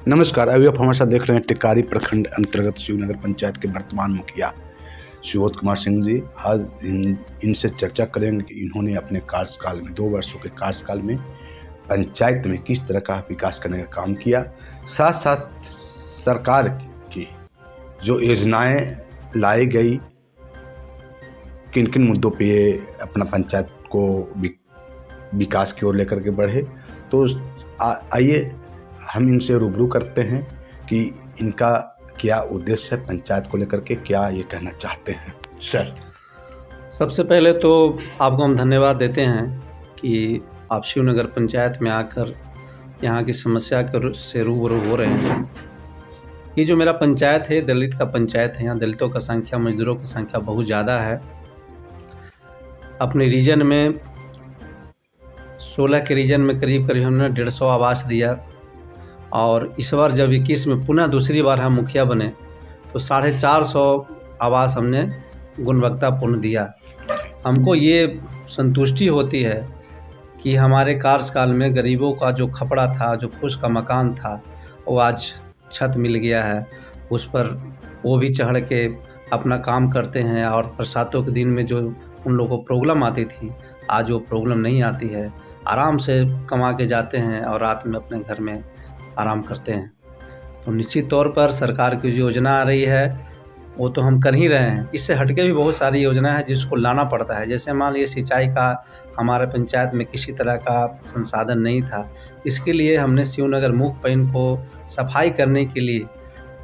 नमस्कार। अभी आप हमारे साथ देख रहे हैं टिकारी प्रखंड अंतर्गत शिवनगर पंचायत के वर्तमान मुखिया सुबोध कुमार सिंह जी। आज इनसे चर्चा करेंगे कि इन्होंने अपने कार्यकाल में 2 वर्षों के कार्यकाल में पंचायत में किस तरह का विकास करने का काम किया, साथ साथ सरकार की जो योजनाएं लाई गई, किन किन मुद्दों पे ये अपना पंचायत को विकास की ओर लेकर के बढ़े। तो आइए हम इनसे रूबरू करते हैं कि इनका क्या उद्देश्य है पंचायत को लेकर के, क्या ये कहना चाहते हैं। सर, सबसे पहले तो आपको हम धन्यवाद देते हैं कि आप शिवनगर पंचायत में आकर यहाँ की समस्या से रूबरू हो रहे हैं। ये जो मेरा पंचायत है, दलित का पंचायत है। यहाँ दलितों का संख्या, मजदूरों की संख्या बहुत ज़्यादा है। अपने रीजन में 16 के रीजन में करीब हमने 150 आवास दिया, और इस बार जब 21 में पुनः दूसरी बार हम मुखिया बने तो 450 आवास हमने गुणवत्तापूर्ण दिया। हमको ये संतुष्टि होती है कि हमारे कार्यकाल में गरीबों का जो खपड़ा था, जो फूस का मकान था, वो आज छत मिल गया है। उस पर वो भी चढ़ के अपना काम करते हैं, और बरसातों के दिन में जो उन लोगों को प्रॉब्लम आती थी, आज वो प्रॉब्लम नहीं आती है। आराम से कमा के जाते हैं और रात में अपने घर में आराम करते हैं। तो निश्चित तौर पर सरकार की जो योजना आ रही है वो तो हम कर ही रहे हैं। इससे हटके भी बहुत सारी योजना है जिसको लाना पड़ता है। जैसे मान लीजिए सिंचाई का हमारे पंचायत में किसी तरह का संसाधन नहीं था, इसके लिए हमने शिवनगर मुख्य पॉइंट को सफाई करने के लिए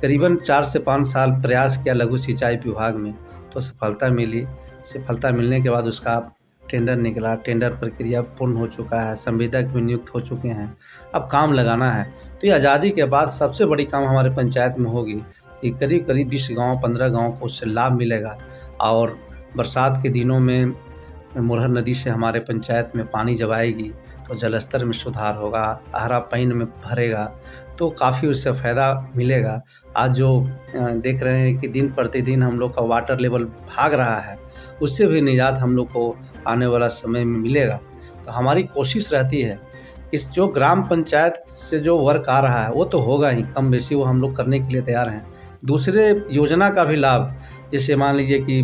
करीबन 4 से 5 साल प्रयास किया लघु सिंचाई विभाग में, तो सफलता मिली। सफलता मिलने के बाद उसका टेंडर निकला, टेंडर प्रक्रिया पूर्ण हो चुका है, संविदक भी नियुक्त हो चुके हैं, अब काम लगाना है। तो ये आज़ादी के बाद सबसे बड़ी काम हमारे पंचायत में होगी कि करीब 20 गांव, 15 गांव को उससे लाभ मिलेगा। और बरसात के दिनों में मुरहर नदी से हमारे पंचायत में पानी जब आएगी तो जलस्तर में सुधार होगा, हरा पानी में भरेगा, तो काफ़ी उससे फ़ायदा मिलेगा। आज जो देख रहे हैं कि दिन प्रतिदिन हम लोग का वाटर लेवल भाग रहा है, उससे भी निजात हम लोग को आने वाला समय में मिलेगा। तो हमारी कोशिश रहती है इस जो ग्राम पंचायत से जो वर्क आ रहा है वो तो होगा ही, कम बेसी वो हम लोग करने के लिए तैयार हैं। दूसरे योजना का भी लाभ, जैसे मान लीजिए कि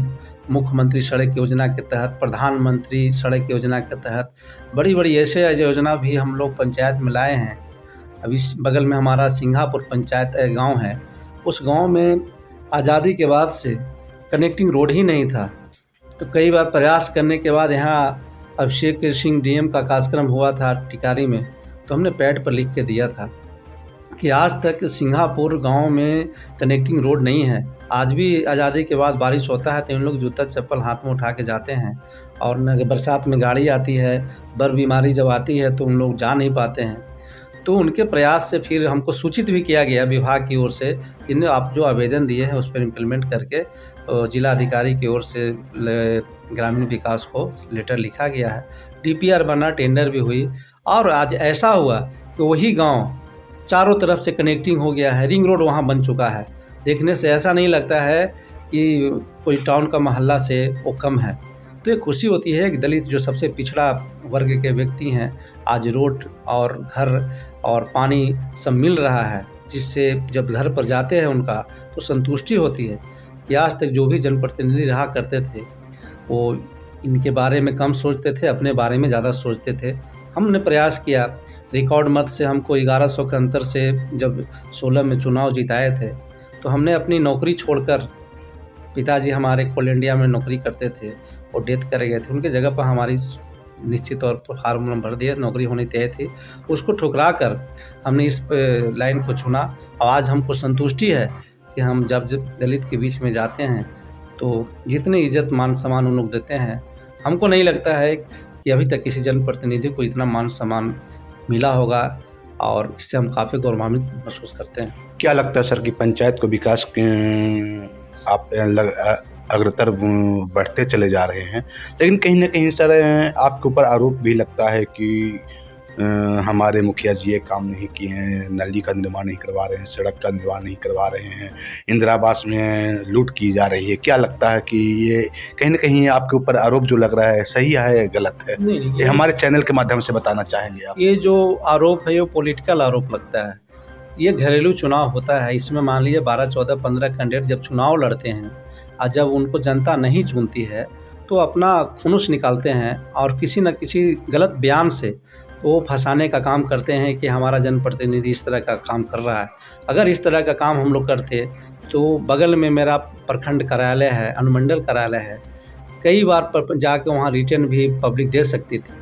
मुख्यमंत्री सड़क योजना के तहत, प्रधानमंत्री सड़क योजना के तहत बड़ी बड़ी ऐसे योजना भी हम लोग पंचायत में लाए हैं। अभी बगल में हमारा सिंघापुर पंचायत गांव है, उस गांव में आज़ादी के बाद से कनेक्टिंग रोड ही नहीं था। तो कई बार प्रयास करने के बाद यहाँ अभिषेक सिंह डीएम का कार्यक्रम हुआ था टिकारी में, तो हमने पैड पर लिख के दिया था कि आज तक सिंघापुर गांव में कनेक्टिंग रोड नहीं है। आज भी आज़ादी के बाद बारिश होता है तो इन लोग जूता चप्पल हाथ में उठा के जाते हैं, और न बरसात में गाड़ी आती है, बर बीमारी जब आती है तो उन लोग जा नहीं पाते हैं। तो उनके प्रयास से फिर हमको सूचित भी किया गया विभाग की ओर से, जिन्हें आप जो आवेदन दिए हैं उस पर इम्प्लीमेंट करके जिला अधिकारी की ओर से ग्रामीण विकास को लेटर लिखा गया है। डीपीआर बना, टेंडर भी हुई, और आज ऐसा हुआ कि वही गांव चारों तरफ से कनेक्टिंग हो गया है, रिंग रोड वहां बन चुका है। देखने से ऐसा नहीं लगता है कि कोई टाउन का मोहल्ला से वो कम है। तो ये खुशी होती है कि दलित जो सबसे पिछड़ा वर्ग के व्यक्ति हैं, आज रोड और घर और पानी सब मिल रहा है, जिससे जब घर पर जाते हैं उनका तो संतुष्टि होती है कि आज तक जो भी जनप्रतिनिधि रहा करते थे वो इनके बारे में कम सोचते थे, अपने बारे में ज़्यादा सोचते थे। हमने प्रयास किया, रिकॉर्ड मत से हमको 1100 के अंतर से जब 16 में चुनाव जिताए थे, तो हमने अपनी नौकरी छोड़कर, पिताजी हमारे कोल इंडिया में नौकरी करते थे, वो डेथ कर गए थे, उनके जगह पर हमारी निश्चित तौर पर फार्मूला भर दिया, नौकरी होनी तय थी, उसको ठुकरा कर हमने इस लाइन को चुना। और आज हमको संतुष्टि है कि हम जब दलित के बीच में जाते हैं तो जितनी इज्जत मान सम्मान उन लोग देते हैं, हमको नहीं लगता है कि अभी तक किसी जनप्रतिनिधि को इतना मान सम्मान मिला होगा, और इससे हम काफ़ी गौरवान्वित महसूस करते हैं। क्या लगता है सर कि पंचायत को विकास आप अग्रतर बढ़ते चले जा रहे हैं, लेकिन कहीं ना कहीं सर आपके ऊपर आरोप भी लगता है कि हमारे मुखिया जी ये काम नहीं किए हैं, नली का निर्माण नहीं करवा रहे हैं, सड़क का निर्माण नहीं करवा रहे हैं, इंदिरा आवास में लूट की जा रही है। क्या लगता है कि ये कहीं ना कहीं आपके ऊपर आरोप जो लग रहा है सही है या गलत है? नहीं, ये हमारे चैनल के माध्यम से बताना चाहेंगे आप। ये जो आरोप है ये पॉलिटिकल आरोप लगता है। ये घरेलू चुनाव होता है, इसमें मान लीजिए 12, 14, 15 कैंडिडेट जब चुनाव लड़ते हैं और जब उनको जनता नहीं चुनती है तो अपना खुनुस निकालते हैं और किसी न किसी गलत बयान से वो फंसाने का काम करते हैं कि हमारा जनप्रतिनिधि इस तरह का काम कर रहा है। अगर इस तरह का काम हम लोग करते तो बगल में मेरा प्रखंड कार्यालय है, अनुमंडल कार्यालय है, कई बार जाके वहाँ रिटर्न भी पब्लिक दे सकती थी,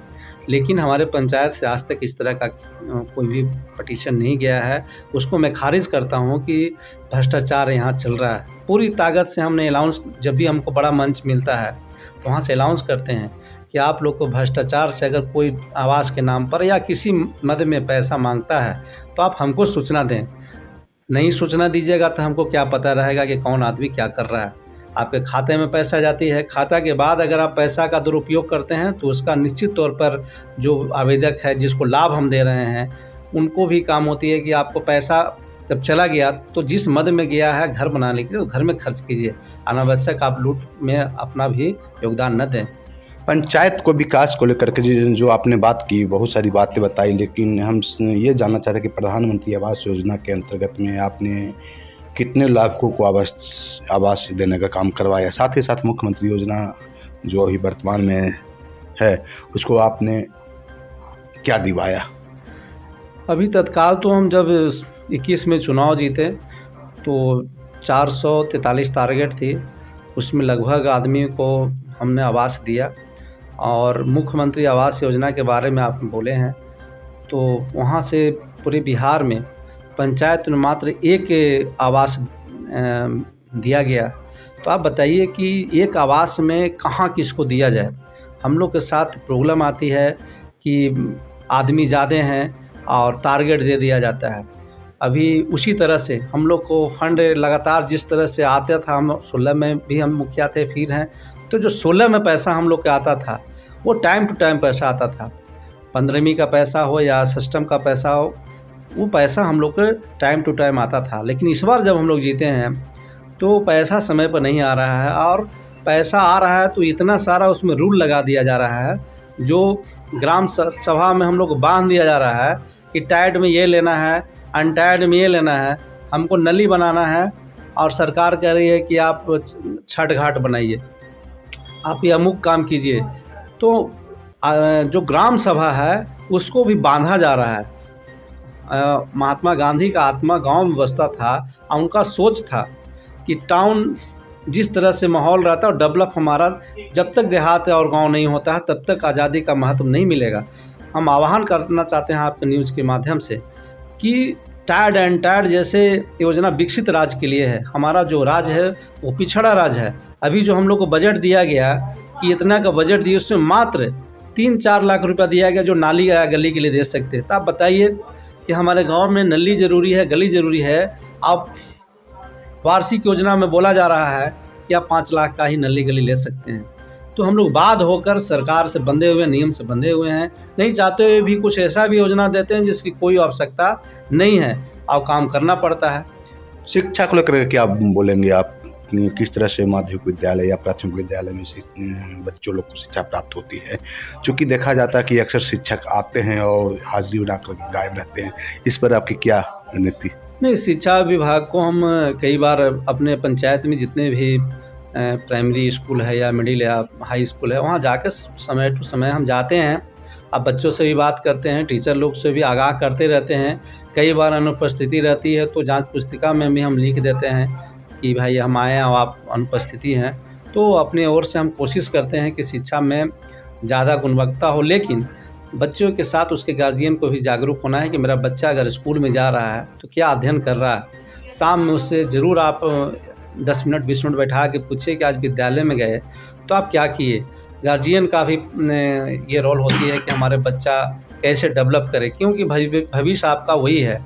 लेकिन हमारे पंचायत से आज तक इस तरह का कोई भी पटिशन नहीं गया है। उसको मैं खारिज करता हूँ कि भ्रष्टाचार यहाँ चल रहा है। पूरी ताकत से हमने अनाउंस, जब भी हमको बड़ा मंच मिलता है तो वहाँ से अनाउंस करते हैं कि आप लोग को भ्रष्टाचार से अगर कोई आवास के नाम पर या किसी मद में पैसा मांगता है तो आप हमको सूचना दें। नहीं सूचना दीजिएगा तो हमको क्या पता रहेगा कि कौन आदमी क्या कर रहा है। आपके खाते में पैसा जाती है, खाता के बाद अगर आप पैसा का दुरुपयोग करते हैं तो उसका निश्चित तौर पर जो आवेदक है, जिसको लाभ हम दे रहे हैं, उनको भी काम होती है कि आपको पैसा जब चला गया तो जिस मद में गया है घर बनाने के लिए तो घर में खर्च कीजिए, अनावश्यक आप लूट में अपना भी योगदान न दें। पंचायत को विकास को लेकर के जो आपने बात की, बहुत सारी बातें बताई, लेकिन हम ये जानना चाहते हैं कि प्रधानमंत्री आवास योजना के अंतर्गत में आपने कितने लाभुकों को आवास देने का काम करवाया, साथ ही साथ मुख्यमंत्री योजना जो अभी वर्तमान में है उसको आपने क्या दिवाया? अभी तत्काल तो हम जब 21 में चुनाव जीते तो 443 टारगेट थी, उसमें लगभग आदमी को हमने आवास दिया। और मुख्यमंत्री आवास योजना के बारे में आप बोले हैं तो वहाँ से पूरे बिहार में पंचायत में मात्र एक आवास दिया गया। तो आप बताइए कि एक आवास में कहाँ किसको दिया जाए। हम लोग के साथ प्रॉब्लम आती है कि आदमी ज़्यादा हैं और टारगेट दे दिया जाता है। अभी उसी तरह से हम लोग को फंड लगातार जिस तरह से आता था, हम 16 में भी हम मुखिया थे, फिर हैं, तो जो 16 में पैसा हम लोग के आता था वो टाइम टू टाइम पैसा आता था। 15वीं का पैसा हो या सिस्टम का पैसा हो, वो पैसा हम लोग के टाइम टू टाइम आता था। लेकिन इस बार जब हम लोग जीते हैं तो पैसा समय पर नहीं आ रहा है, और पैसा आ रहा है तो इतना सारा उसमें रूल लगा दिया जा रहा है, जो ग्राम सभा में हम लोग को बांध दिया जा रहा है कि टाइड में ये लेना है, अनटाइड में ये लेना है, हमको नली बनाना है, और सरकार कह रही है कि आप छठ घाट बनाइए, आप ये अमुक काम कीजिए। तो जो ग्राम सभा है उसको भी बांधा जा रहा है। महात्मा गांधी का आत्मा गांव में बसता था और उनका सोच था कि टाउन जिस तरह से माहौल रहता है और डेवलप हमारा, जब तक देहात और गांव नहीं होता है तब तक आज़ादी का महत्व नहीं मिलेगा। हम आह्वान करना चाहते हैं आपके न्यूज़ के माध्यम से कि टायर्ड एंड टायर्ड जैसे योजना विकसित राज्य के लिए है। हमारा जो राज्य है वो पिछड़ा राज्य है। अभी जो हम लोग को बजट दिया गया कि इतना का बजट दिए, उसमें मात्र 3-4 लाख रुपया दिया गया जो नाली या गली के लिए दे सकते हैं। तो आप बताइए कि हमारे गांव में नली ज़रूरी है, गली ज़रूरी है। अब वार्षिक योजना में बोला जा रहा है कि आप 5 लाख का ही नली गली ले सकते हैं। तो हम लोग बाध होकर सरकार से बंधे हुए, नियम से बंधे हुए हैं, नहीं चाहते हुए भी कुछ ऐसा भी योजना देते हैं जिसकी कोई आवश्यकता नहीं है और काम करना पड़ता है। शिक्षा को लेकर क्या बोलेंगे आप? किस तरह से माध्यमिक विद्यालय या प्राथमिक विद्यालय में बच्चों लोग को शिक्षा प्राप्त होती है? क्योंकि देखा जाता है कि अक्सर शिक्षक आते हैं और हाजिरी बनाकर गायब रहते हैं, इस पर आपकी क्या रणनीति? नहीं, शिक्षा विभाग को हम कई बार अपने पंचायत में जितने भी प्राइमरी स्कूल है या मिडिल या हाई स्कूल है, वहाँ जाकर समय टू समय हम जाते हैं। अब बच्चों से भी बात करते हैं, टीचर लोग से भी आगाह करते रहते हैं। कई बार अनुपस्थिति रहती है तो जांच पुस्तिका में भी हम लिख देते हैं कि भाई हम आए हैं और आप अनुपस्थिति हैं। तो अपनी ओर से हम कोशिश करते हैं कि शिक्षा में ज़्यादा गुणवत्ता हो, लेकिन बच्चों के साथ उसके गार्जियन को भी जागरूक होना है कि मेरा बच्चा अगर स्कूल में जा रहा है तो क्या अध्ययन कर रहा है। शाम में उससे ज़रूर आप 10 मिनट 20 मिनट बैठा के पूछिए कि आज विद्यालय में गए तो आप क्या किए। गार्जियन का भी ये रोल होती है कि हमारे बच्चा कैसे डेवलप करे, क्योंकि भविष्य आपका वही है।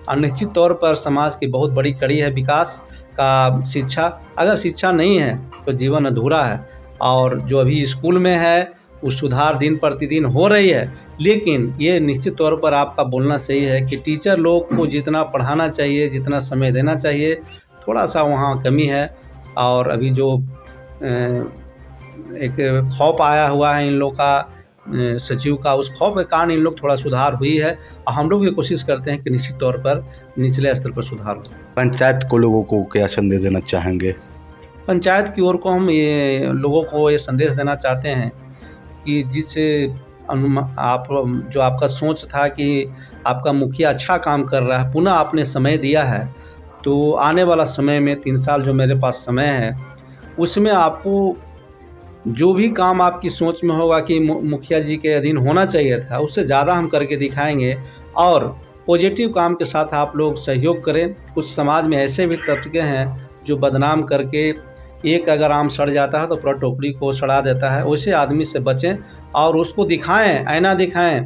और निश्चित तौर पर समाज की बहुत बड़ी कड़ी है विकास का शिक्षा। अगर शिक्षा नहीं है तो जीवन अधूरा है। और जो अभी स्कूल में है उस सुधार दिन प्रतिदिन हो रही है, लेकिन ये निश्चित तौर पर आपका बोलना सही है कि टीचर लोग को जितना पढ़ाना चाहिए, जितना समय देना चाहिए, थोड़ा सा वहाँ कमी है। और अभी जो एक खौफ आया हुआ है इन लोग का सचिव का, उस खौफ के कारण इन लोग थोड़ा सुधार हुई है और हम लोग ये कोशिश करते हैं कि निश्चित तौर पर निचले स्तर पर सुधार हो। पंचायत को लोगों को क्या संदेश देना चाहेंगे? पंचायत की ओर को हम ये लोगों को ये संदेश देना चाहते हैं कि जिस आप जो आपका सोच था कि आपका मुखिया अच्छा काम कर रहा है, पुनः आपने समय दिया है, तो आने वाला समय में 3 साल जो मेरे पास समय है उसमें आपको जो भी काम आपकी सोच में होगा कि मुखिया जी के अधीन होना चाहिए था, उससे ज़्यादा हम करके दिखाएंगे। और पॉजिटिव काम के साथ आप लोग सहयोग करें। कुछ समाज में ऐसे भी तत्व हैं जो बदनाम करके एक अगर आम सड़ जाता है तो पूरा टोकरी को सड़ा देता है। वैसे आदमी से बचें और उसको दिखाएं, आईना दिखाएं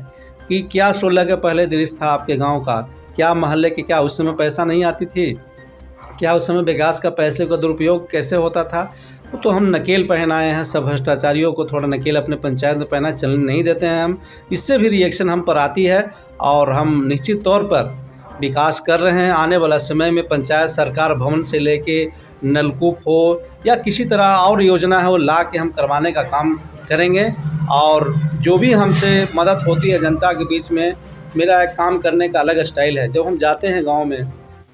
कि क्या 16 के पहले दृश्य था आपके गांव का, क्या मोहल्ले के, क्या उस समय पैसा नहीं आती थी, क्या उस समय विकास का पैसे का दुरुपयोग कैसे होता था। तो हम नकेल पहनाए हैं, सब भ्रष्टाचारियों को थोड़ा नकेल अपने पंचायत में पहना चलने नहीं देते हैं हम। इससे भी रिएक्शन हम पर आती है और हम निश्चित तौर पर विकास कर रहे हैं। आने वाला समय में पंचायत सरकार भवन से लेके नलकूप हो या किसी तरह और योजना है वो ला के हम करवाने का काम करेंगे। और जो भी हमसे मदद होती है जनता के बीच में, मेरा एक काम करने का अलग स्टाइल है। जब हम जाते हैं गांव में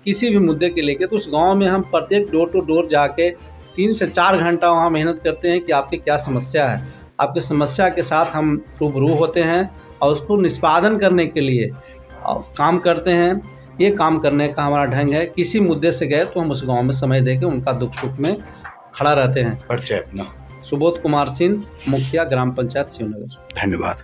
किसी भी मुद्दे के लेके, तो उस गांव में हम प्रत्येक डोर टू डोर जाके 3 से 4 घंटा वहाँ मेहनत करते हैं कि आपकी क्या समस्या है। आपकी समस्या के साथ हम रूबरू होते हैं और उसको निष्पादन करने के लिए काम करते हैं। ये काम करने का हमारा ढंग है। किसी मुद्दे से गए तो हम उस गांव में समय देके उनका दुख सुख में खड़ा रहते हैं। परिचय अपना? सुबोध कुमार सिंह, मुखिया ग्राम पंचायत शिवनगर। धन्यवाद।